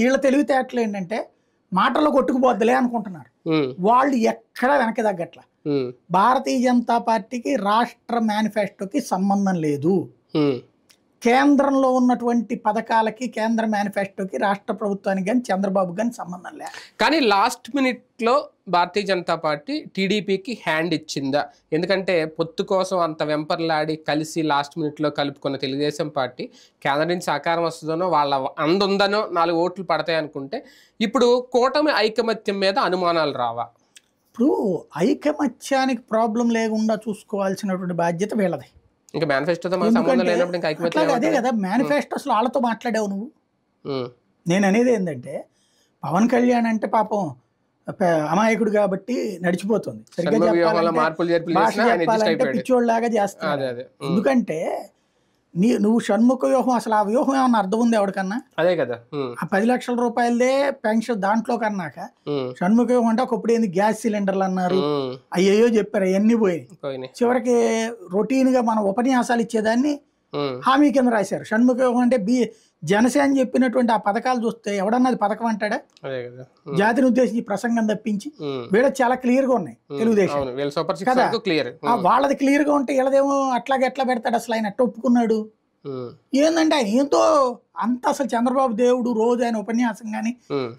వీళ్ళ తెలివితేటలు ఏంటంటే మాటల్లో కొట్టుకుపోద్దులే అనుకుంటున్నారు. వాళ్ళు ఎక్కడా వెనక్కి తగ్గట్ల. భారతీయ జనతా పార్టీకి రాష్ట్ర మేనిఫెస్టోకి సంబంధం లేదు. కేంద్రంలో ఉన్నటువంటి పథకాలకి కేంద్ర మేనిఫెస్టోకి రాష్ట్ర ప్రభుత్వానికి కానీ చంద్రబాబు కానీ సంబంధం లేదు. కానీ లాస్ట్ మినిట్లో భారతీయ జనతా పార్టీ టీడీపీకి హ్యాండ్ ఇచ్చిందా? ఎందుకంటే పొత్తు కోసం అంత వెంపర్లాడి కలిసి లాస్ట్ మినిట్లో కలుపుకున్న తెలుగుదేశం పార్టీ కేంద్రం నుంచి సహకారం వస్తుందనో వాళ్ళ అందుందనో 4 ఓట్లు పడతాయి అనుకుంటే ఇప్పుడు కూటమి ఐకమత్యం మీద అనుమానాలు రావా? ఇప్పుడు ఐకమత్యానికి ప్రాబ్లం లేకుండా చూసుకోవాల్సినటువంటి బాధ్యత వీళ్ళది. ఇంకా మేనిఫెస్టోతో సంబంధం లేనప్పుడు ఇంకా ఐకమత్యం అదే కదా. మేనిఫెస్టో అసలు వాళ్ళతో మాట్లాడావు నువ్వు. నేను అనేది ఏంటంటే పవన్ కళ్యాణ్ అంటే పాపం అమాయకుడు కాబట్టి నడిచిపోతుంది. పిచ్చోళ్ళలాగా చేస్తాడు. ఎందుకంటే నువ్వు షణ్ముఖ వ్యూహం, అసలు ఆ వ్యూహం ఏమన్నా అర్థం ఉంది ఎవరికన్నా? అదే కదా. ఆ 10 లక్షల రూపాయలదే పెన్షన్ దాంట్లో కన్నాక షణ్ముఖ వ్యూహం అంటే ఒకప్పుడు ఏంది గ్యాస్ సిలిండర్లు అన్నారు, అయ్యో చెప్పారు, అవన్నీ పోయి చివరికి రొటీన్ గా మన ఉపన్యాసాలు ఇచ్చేదాన్ని హామీ కింద రాశారు. షణ్ముఖ వ్యూహం అంటే జనసేన చెప్పినటువంటి ఆ పథకాలు చూస్తే ఎవడన్నది పథకం అంటాడా? జాతిని ఉద్దేశించి ప్రసంగం తప్పించి వీళ్ళ చాలా క్లియర్ గా ఉన్నాయి తెలుగుదేశం కదా. వాళ్ళది క్లియర్ గా ఉంటే వీళ్ళదేమో అట్లాగే ఎట్లా పెడతాడు? అసలు ఆయన ఎట్లా ఒప్పుకున్నాడు? ఏందంటే ఆయన ఏంతో అంత అసలు చంద్రబాబు దేవుడు రోజు ఆయన ఉపన్యాసం గానీ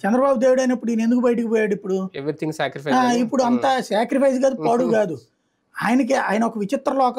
చంద్రబాబు దేవుడు అయినప్పుడు ఈయన ఎందుకు బయటకు పోయాడు? ఇప్పుడు అంత సాక్రిఫైస్ కాదు, పాడు కాదు. ఆయన ఒక విచిత్ర లోకం